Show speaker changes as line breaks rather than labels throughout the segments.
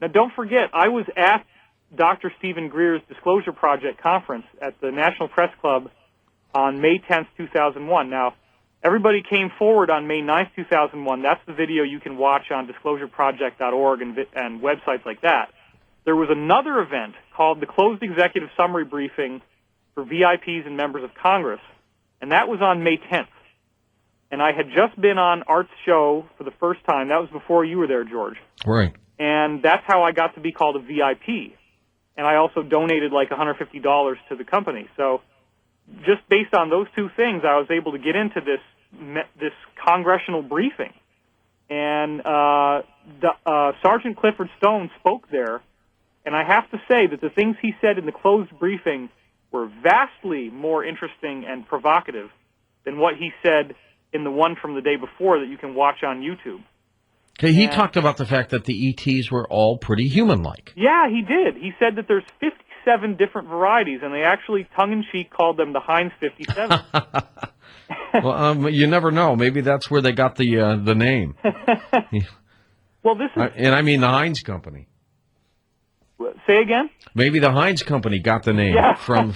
Now, don't forget, I was at Dr. Stephen Greer's Disclosure Project conference at the National Press Club on May 10th, 2001. Now, everybody came forward on May 9th, 2001. That's the video you can watch on disclosureproject.org and websites like that. There was another event called the Closed Executive Summary Briefing for VIPs and members of Congress, and that was on May 10th. And I had just been on Art's show for the first time. That was before you were there, George.
Right.
And that's how I got to be called a VIP. And I also donated like $150 to the company. So just based on those two things, I was able to get into this congressional briefing. And Sergeant Clifford Stone spoke there. And I have to say that the things he said in the closed briefing were vastly more interesting and provocative than what he said in the one from the day before that you can watch on YouTube.
Okay, he talked about the fact that the ETs were all pretty human-like.
Yeah, he did. He said that there's 57 different varieties, and they actually, tongue-in-cheek, called them the Heinz 57.
Well, you never know. Maybe that's where they got the name.
Well, this is...
and I mean the Heinz Company.
Say again?
Maybe the Heinz Company got the name from...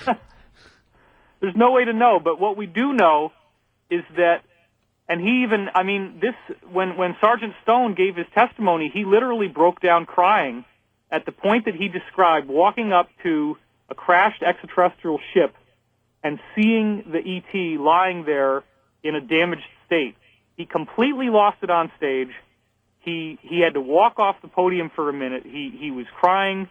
There's no way to know, but what we do know is that, and he even, I mean, this, when Sergeant Stone gave his testimony, he literally broke down crying at the point that he described walking up to a crashed extraterrestrial ship and seeing the ET lying there in a damaged state. He completely lost it on stage. He had to walk off the podium for a minute. He was crying,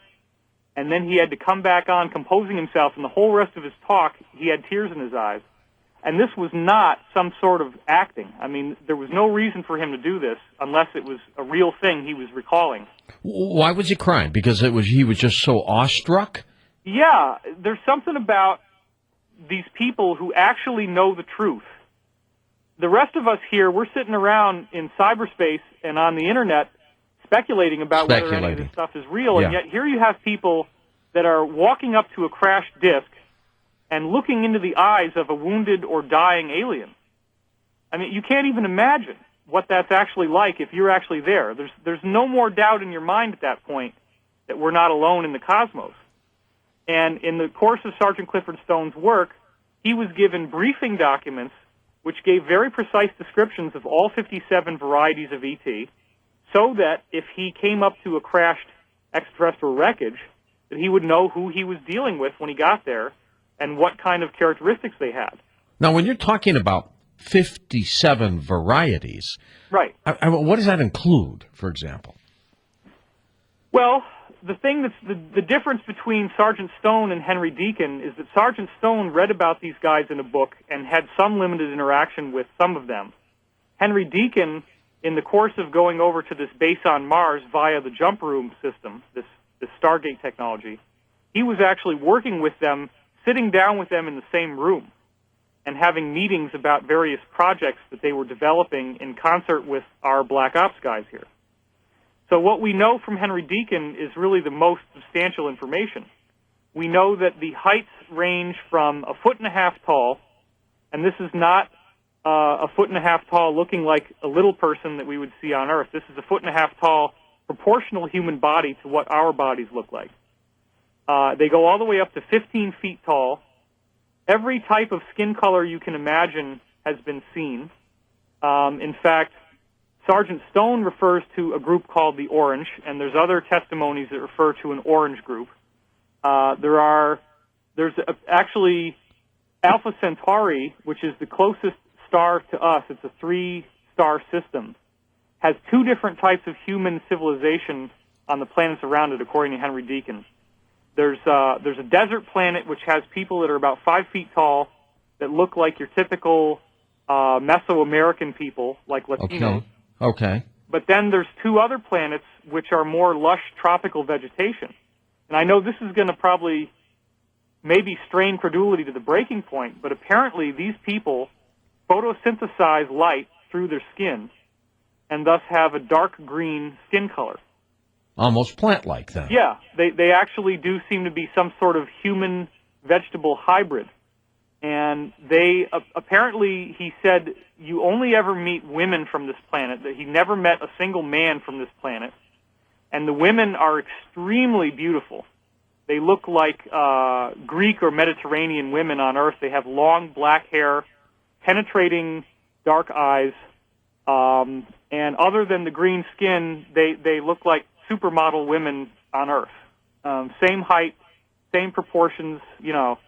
and then he had to come back on, composing himself, and the whole rest of his talk, he had tears in his eyes. And this was not some sort of acting. I mean, there was no reason for him to do this unless it was a real thing he was recalling.
Why was he crying? Because he was just so awestruck?
Yeah, there's something about these people who actually know the truth. The rest of us here, we're sitting around in cyberspace and on the Internet speculating about whether any of this stuff is real, and yet here you have people that are walking up to a crashed disk and looking into the eyes of a wounded or dying alien. I mean, you can't even imagine what that's actually like if you're actually there. There's no more doubt in your mind at that point that we're not alone in the cosmos. And in the course of Sergeant Clifford Stone's work, he was given briefing documents which gave very precise descriptions of all 57 varieties of ET, so that if he came up to a crashed extraterrestrial wreckage, that he would know who he was dealing with when he got there and what kind of characteristics they had.
Now, when you're talking about 57 varieties,
right?
What does that include, for example?
Well, the thing that's the difference between Sergeant Stone and Henry Deacon is that Sergeant Stone read about these guys in a book and had some limited interaction with some of them. Henry Deacon, in the course of going over to this base on Mars via the jump room system, this Stargate technology, he was actually working with them, sitting down with them in the same room and having meetings about various projects that they were developing in concert with our Black Ops guys here. So what we know from Henry Deacon is really the most substantial information. We know that the heights range from 1.5 feet tall, and this is not 1.5 feet tall looking like a little person that we would see on Earth. This is 1.5 feet tall proportional human body to what our bodies look like. They go all the way up to 15 feet tall. Every type of skin color you can imagine has been seen. In fact, Sergeant Stone refers to a group called the Orange, and there's other testimonies that refer to an orange group. There's actually Alpha Centauri, which is the closest star to us. It's a 3-star system. Has 2 different types of human civilization on the planets around it, according to Henry Deacon. There's a desert planet which has people that are about 5 feet tall that look like your typical Mesoamerican people, like Latinos.
Okay.
But then there's 2 other planets which are more lush tropical vegetation. And I know this is going to probably maybe strain credulity to the breaking point, but apparently these people photosynthesize light through their skin and thus have a dark green skin color.
Almost plant-like, then.
Yeah, they actually do seem to be some sort of human-vegetable hybrid. And they, apparently, he said, you only ever meet women from this planet, that he never met a single man from this planet. And the women are extremely beautiful. They look like Greek or Mediterranean women on Earth. They have long black hair, penetrating dark eyes, and other than the green skin, they look like supermodel women on Earth. Same height, same proportions, you know.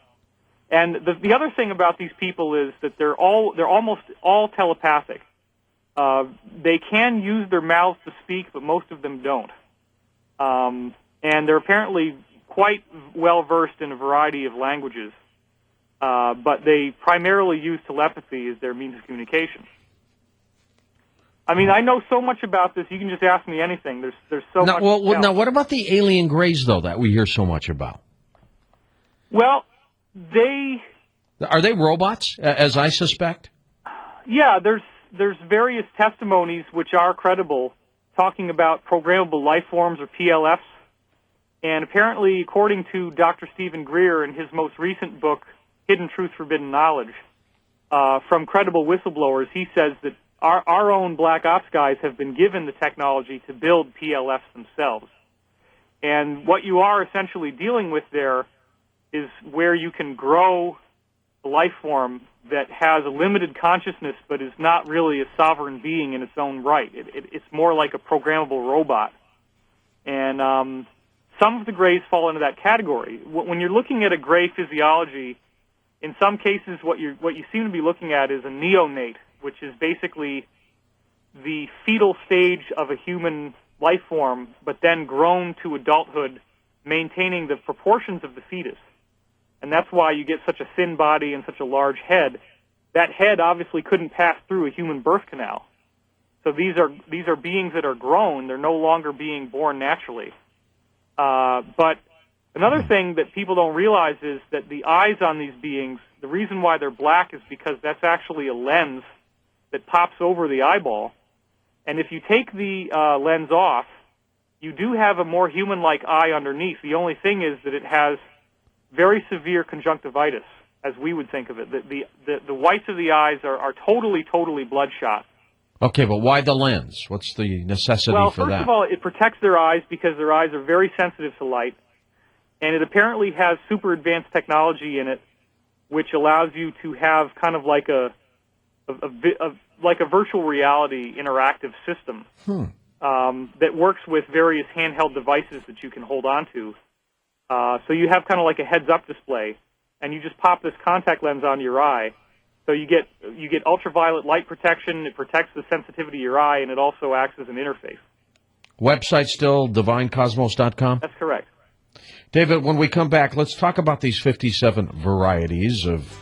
And the other thing about these people is that they're almost all telepathic. They can use their mouths to speak, but most of them don't. And they're apparently quite well versed in a variety of languages, but they primarily use telepathy as their means of communication. I mean, I know so much about this. You can just ask me anything. There's so much.
Now, what about the alien grays, though, that we hear so much about?
Well,
are they robots, as I suspect?
Yeah, there's various testimonies which are credible, talking about programmable life forms or PLFs. And apparently, according to Dr. Stephen Greer in his most recent book, Hidden Truth, Forbidden Knowledge, from credible whistleblowers, he says that our own black ops guys have been given the technology to build PLFs themselves. And what you are essentially dealing with there is where you can grow a life form that has a limited consciousness but is not really a sovereign being in its own right. It's more like a programmable robot. And some of the grays fall into that category. When you're looking at a gray physiology, in some cases what you seem to be looking at is a neonate, which is basically the fetal stage of a human life form, but then grown to adulthood, maintaining the proportions of the fetus. And that's why you get such a thin body and such a large head. That head obviously couldn't pass through a human birth canal. So these are beings that are grown. They're no longer being born naturally. But another thing that people don't realize is that the eyes on these beings, the reason why they're black is because that's actually a lens that pops over the eyeball. And if you take the lens off, you do have a more human-like eye underneath. The only thing is that it has very severe conjunctivitis, as we would think of it. The whites of the eyes are totally bloodshot.
Okay, but why the lens? What's the necessity for that?
Well, first of all, it protects their eyes because their eyes are very sensitive to light, and it apparently has super advanced technology in it, which allows you to have kind of like a virtual reality interactive system that works with various handheld devices that you can hold onto. So you have kind of like a heads-up display, and you just pop this contact lens onto your eye. So you get ultraviolet light protection. It protects the sensitivity of your eye, and it also acts as an interface.
Website still divinecosmos.com?
That's correct.
David, when we come back, let's talk about these 57 varieties of,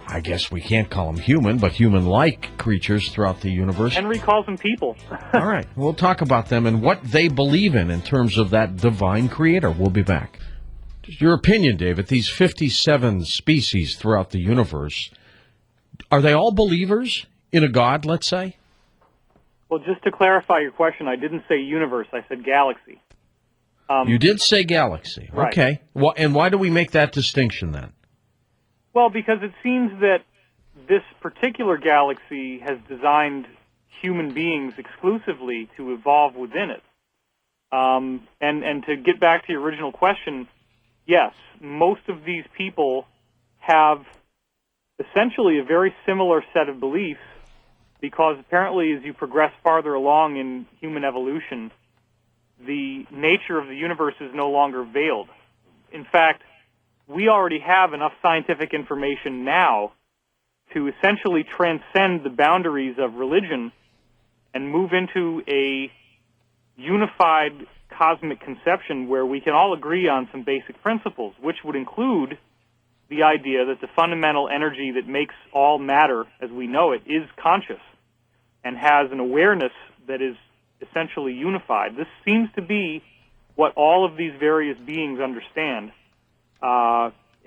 I guess we can't call them human, but human-like creatures throughout the universe.
Henry calls them people.
All right. We'll talk about them and what they believe in terms of that divine creator. We'll be back. Just your opinion, David, these 57 species throughout the universe, are they all believers in a God, let's say?
Well, just to clarify your question, I didn't say universe. I said galaxy.
You did say galaxy.
Right.
Okay. Well, and why do we make that distinction then?
Well, because it seems that this particular galaxy has designed human beings exclusively to evolve within it. And to get back to your original question, yes, most of these people have essentially a very similar set of beliefs because apparently as you progress farther along in human evolution, the nature of the universe is no longer veiled. In fact, we already have enough scientific information now to essentially transcend the boundaries of religion and move into a unified cosmic conception where we can all agree on some basic principles, which would include the idea that the fundamental energy that makes all matter as we know it is conscious and has an awareness that is essentially unified. This seems to be what all of these various beings understand.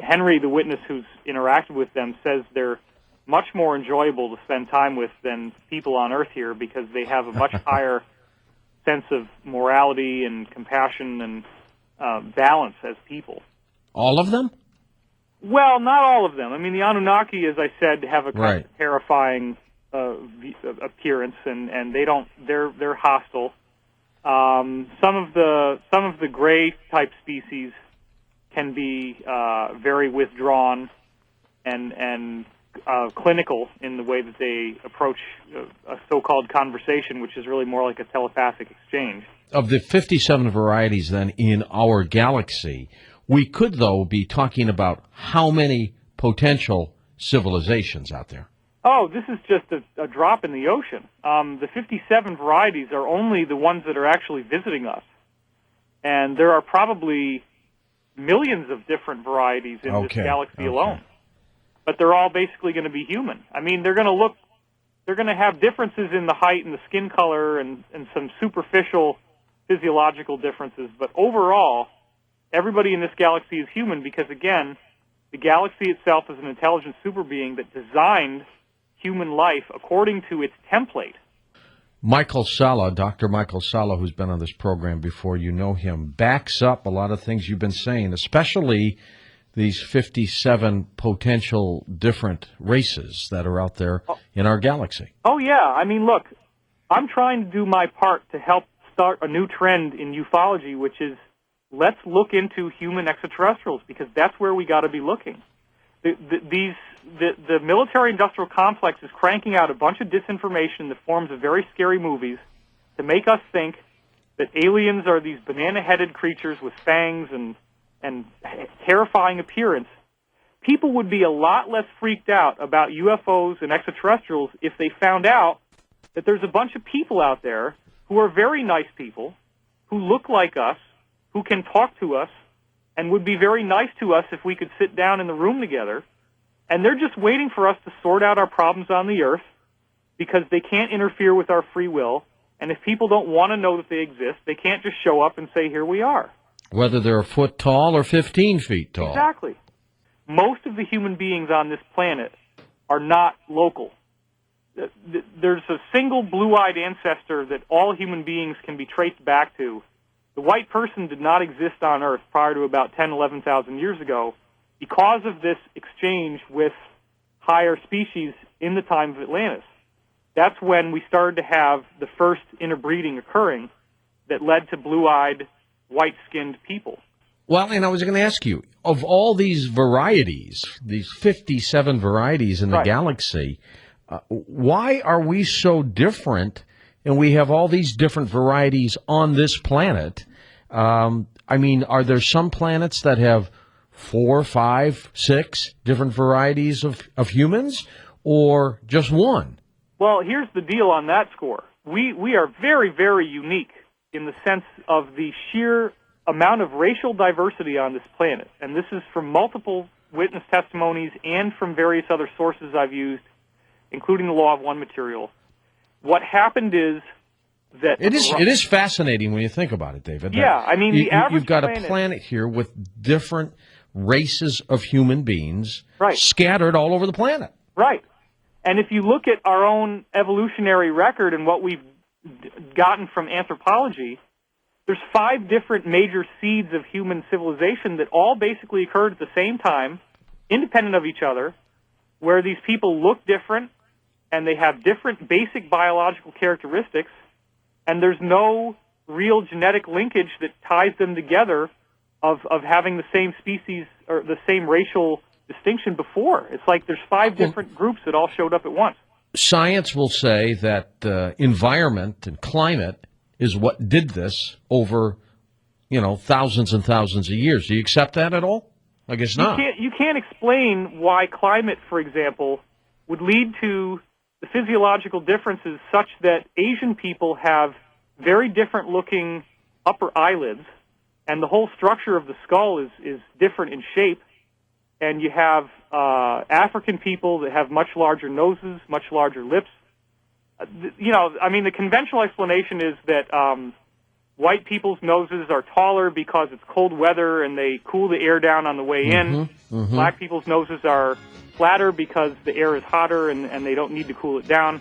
Henry, the witness who's interacted with them, says they're much more enjoyable to spend time with than people on Earth here because they have a much higher sense of morality and compassion and balance as people.
All of them?
Well, not all of them. I mean, the Anunnaki, as I said, have a kind of terrifying appearance, and they're hostile. Some of the gray type species can be very withdrawn and clinical in the way that they approach a so-called conversation, which is really more like a telepathic exchange.
Of the 57 varieties, then, in our galaxy, we could, though, be talking about how many potential civilizations out there.
Oh, this is just a drop in the ocean. The 57 varieties are only the ones that are actually visiting us. And there are probably millions of different varieties in this galaxy alone. But they're all basically going to be human. I mean, they're going to have differences in the height and the skin color and some superficial physiological differences. But overall, everybody in this galaxy is human because, again, the galaxy itself is an intelligent superbeing that designed human life according to its template.
Michael Salla, Dr. Michael Salla, who's been on this program before, you know him, backs up a lot of things you've been saying, especially these 57 potential different races that are out there in our galaxy.
Oh, yeah. I mean, look, I'm trying to do my part to help start a new trend in ufology, which is let's look into human extraterrestrials because that's where we got to be looking. The military-industrial complex is cranking out a bunch of disinformation in the forms of very scary movies to make us think that aliens are these banana-headed creatures with fangs and terrifying appearance. People would be a lot less freaked out about UFOs and extraterrestrials if they found out that there's a bunch of people out there who are very nice people, who look like us, who can talk to us, and would be very nice to us if we could sit down in the room together. And they're just waiting for us to sort out our problems on the Earth because they can't interfere with our free will. And if people don't want to know that they exist, they can't just show up and say, here we are.
Whether they're a foot tall or 15 feet tall.
Exactly. Most of the human beings on this planet are not local. There's a single blue-eyed ancestor that all human beings can be traced back to. The white person did not exist on Earth prior to about 10, 11,000 years ago because of this exchange with higher species in the time of Atlantis. That's when we started to have the first interbreeding occurring that led to blue-eyed, white-skinned people.
Well, and I was going to ask you, of all these varieties, these 57 varieties in the galaxy, why are we so different, and we have all these different varieties on this planet? I mean, are there some planets that have 4, 5, 6 different varieties of humans, or just one?
Well, here's the deal on that score. We are very, very unique in the sense of the sheer amount of racial diversity on this planet. And this is from multiple witness testimonies and from various other sources I've used, including the Law of One material. What happened is that... It
is fascinating when you think about it, David.
Yeah, I mean, the average
you've got a planet here with different races of human beings scattered all over the planet.
Right. And if you look at our own evolutionary record and what we've gotten from anthropology, there's 5 different major seeds of human civilization that all basically occurred at the same time, independent of each other, where these people look different and they have different basic biological characteristics, and there's no real genetic linkage that ties them together of having the same species or the same racial distinction before. It's like there's 5 different groups that all showed up at once.
Science will say that environment and climate is what did this over, thousands and thousands of years. Do you accept that at all? I guess not.
You can't explain why climate, for example, would lead to the physiological differences such that Asian people have very different looking upper eyelids, and the whole structure of the skull is different in shape, and you have African people that have much larger noses, much larger lips. The conventional explanation is that white people's noses are taller because it's cold weather and they cool the air down on the way in. Black people's noses are flatter because the air is hotter and they don't need to cool it down.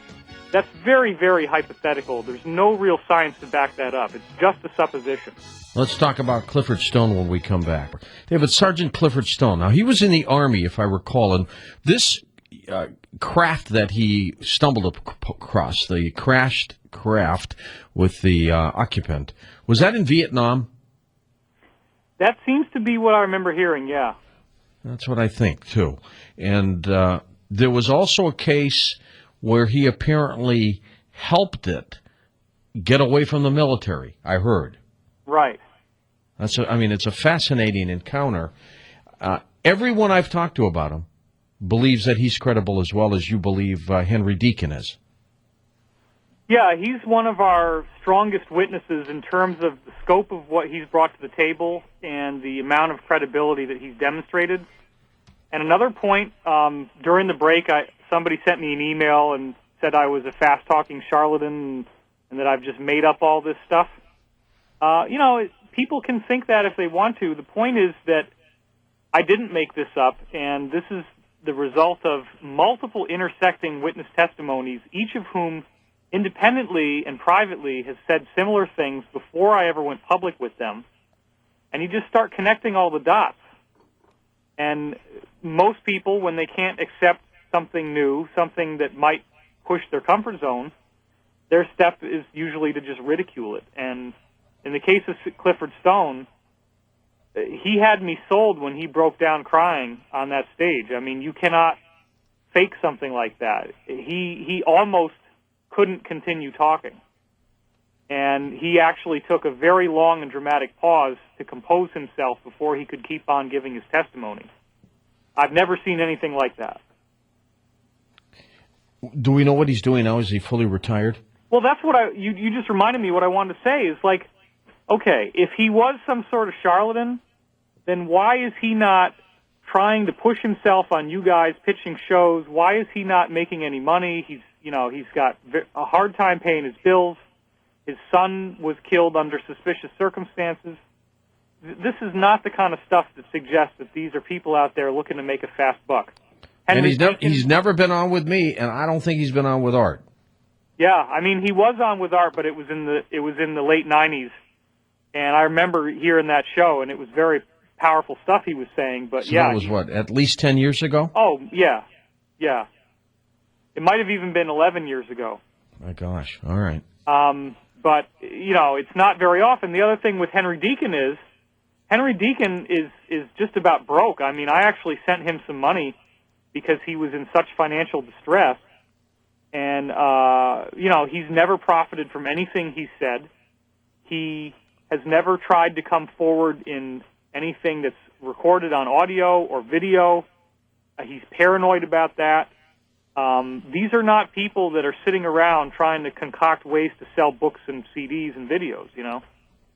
That's very, very hypothetical. There's no real science to back that up. It's just a supposition.
Let's talk about Clifford Stone when we come back. David, Sergeant Clifford Stone. Now, he was in the Army, if I recall, and this craft that he stumbled across, the crashed craft with the occupant. Was that in Vietnam?
That seems to be what I remember hearing, yeah.
That's what I think, too. And there was also a case where he apparently helped it get away from the military, I heard.
Right.
It's a fascinating encounter. Everyone I've talked to about him believes that he's credible as well as you believe Henry Deacon is.
Yeah, he's one of our strongest witnesses in terms of the scope of what he's brought to the table and the amount of credibility that he's demonstrated. And another point, during the break, somebody sent me an email and said I was a fast-talking charlatan and that I've just made up all this stuff. People can think that if they want to. The point is that I didn't make this up, and this is the result of multiple intersecting witness testimonies, each of whom independently and privately has said similar things before I ever went public with them. And you just start connecting all the dots. And most people, when they can't accept something new, something that might push their comfort zone, their step is usually to just ridicule it. And in the case of Clifford Stone, he had me sold when he broke down crying on that stage. I mean, you cannot fake something like that. He almost couldn't continue talking. And he actually took a very long and dramatic pause to compose himself before he could keep on giving his testimony. I've never seen anything like that.
Do we know what he's doing now? Is he fully retired?
Well, that's what you just reminded me what I wanted to say is like, okay, if he was some sort of charlatan, then why is he not trying to push himself on you guys pitching shows? Why is he not making any money? He's got a hard time paying his bills. His son was killed under suspicious circumstances. This is not the kind of stuff that suggests that these are people out there looking to make a fast buck.
And he's never been on with me, and I don't think he's been on with Art.
Yeah, I mean, he was on with Art, but it was in the late 90s, and I remember hearing that show, and it was very powerful stuff he was saying. But
so
yeah,
that was what, at least 10 years ago?
Oh yeah. It might have even been 11 years ago.
My gosh! All right.
But it's not very often. The other thing with Henry Deacon is just about broke. I mean, I actually sent him some money because he was in such financial distress. And, he's never profited from anything he said. He has never tried to come forward in anything that's recorded on audio or video. He's paranoid about that. These are not people that are sitting around trying to concoct ways to sell books and CDs and videos,